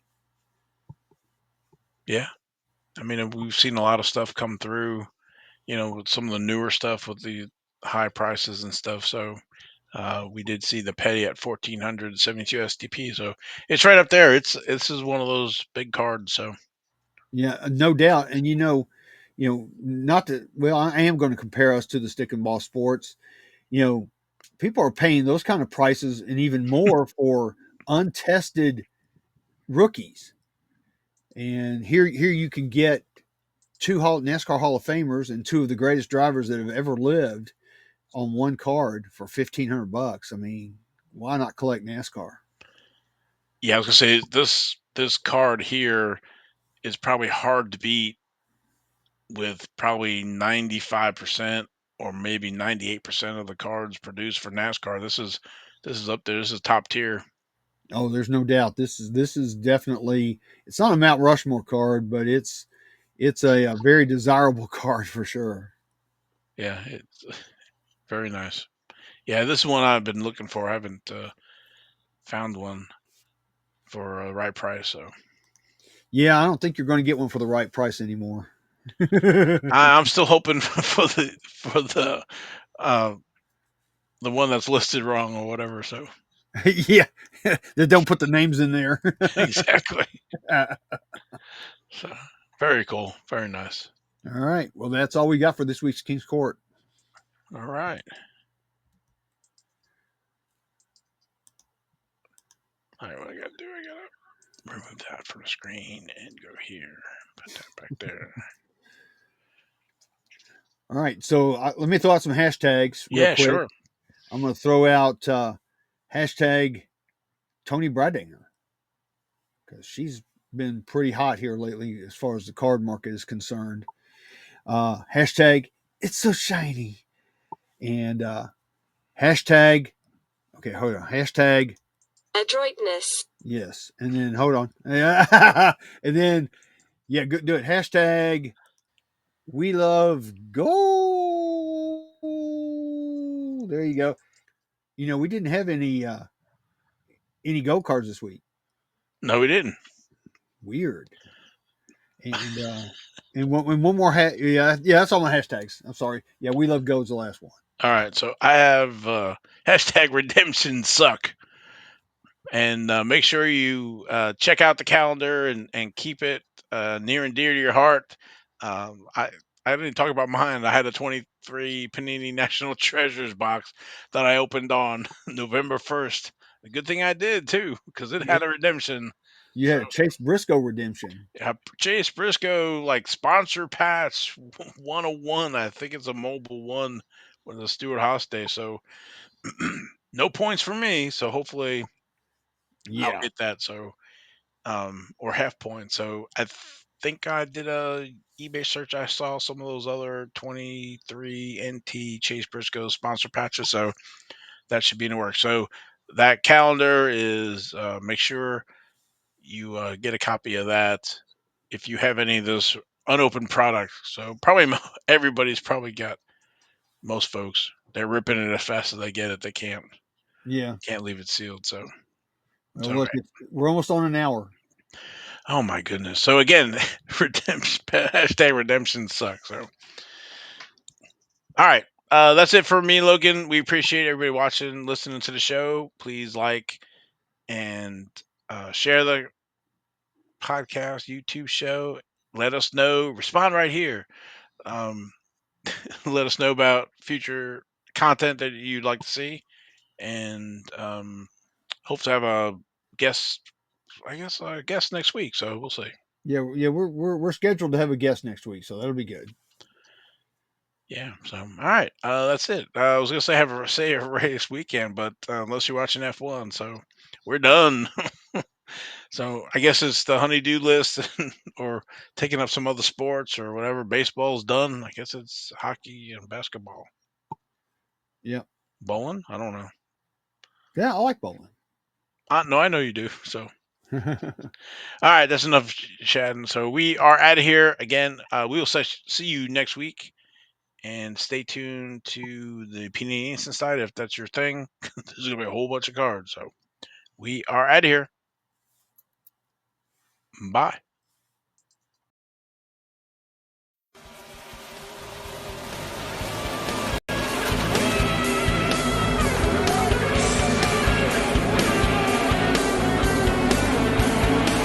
yeah. I mean, we've seen a lot of stuff come through. With some of the newer stuff with the high prices and stuff. So we did see the Petty at 1,472 STP. So it's right up there. This is one of those big cards. So Yeah, no doubt. And not to well, I am going to compare us to the stick and ball sports. You know, people are paying those kind of prices and even more for untested rookies. And here you can get two NASCAR Hall of Famers and two of the greatest drivers that have ever lived on one card for $1,500. I mean, why not collect NASCAR? yeah, I was gonna say this card here is probably hard to beat with probably 95% or maybe 98% of the cards produced for NASCAR. This is up there. This is top tier. Oh, there's no doubt. This is definitely, it's not a Mount Rushmore card, but it's a very desirable card for sure. Yeah, it's very nice. Yeah, this is one I've been looking for. I haven't found one for a right price. So Yeah, I don't think you're going to get one for the right price anymore. I'm still hoping uh, the one that's listed wrong or whatever. So Yeah, they don't put the names in there. exactly. All So very cool, very nice. right. Well, that's all we got for this week's King's Court. All right, all right. What I got to do? I got to remove that from the screen and go here. Put that back there. All right. So let me throw out some hashtags real Yeah, quick. sure. I'm going to throw out hashtag Tony Breidinger because she's been pretty hot here lately as far as the card market is concerned. Hashtag it's so shiny. And hashtag, okay, hold on. Hashtag adroitness. Yes. And then hold on. And then, yeah, do it. Hashtag we love gold. There you go. We didn't have any gold cards this week. No, we didn't. Weird. And one more yeah, that's all my hashtags. I'm sorry. Yeah, we love gold's the last one. All right, so I have hashtag redemption suck. And make sure you check out the calendar and keep it near and dear to your heart. Um, I I didn't talk about mine. I had a 23 Panini National Treasures box that I opened on November 1st. A good thing I did too, because it Yeah, had a redemption. you So had a Chase Briscoe redemption. Chase Briscoe like sponsor patch 101. I think it's a mobile one with the Stuart Haas day. So no points for me. So hopefully I'll Yeah. get that. So or half points. So think I did a eBay search. I saw some of those other 23 NT Chase Briscoe sponsor patches. So that should be in the works. So that calendar is make sure you get a copy of that if you have any of those unopened products. So probably everybody's probably got most folks. They're ripping it as fast as they get it. They Yeah. can't leave it sealed. So it's Well, okay. look, we're almost on an hour. Oh my goodness. So again, redemption hashtag redemption sucks. So all right. That's it for me, Logan. We appreciate everybody watching, listening to the show. Please like and share the podcast, YouTube show. Let us know. Respond right here. Um, let us know about future content that you'd like to see, and hope to have a guest. I guess a guest next week. So we'll see. Yeah. We're scheduled to have a guest next week, so that'll be good. Yeah. So, all right. That's it. I was gonna say have a say a race weekend, but unless you're watching F1, so we're done. So I guess it's the honeydew list, or taking up some other sports or whatever. Baseball's done. I guess it's hockey and basketball. Yeah. Bowling? I don't know. Yeah, I like bowling. No, I know you do. So, all right, that's enough chatting. So we are out of here again. We will see you next week, and stay tuned to the Panini Instant side if that's your thing. There's gonna be a whole bunch of cards. So we are out of here. Bye.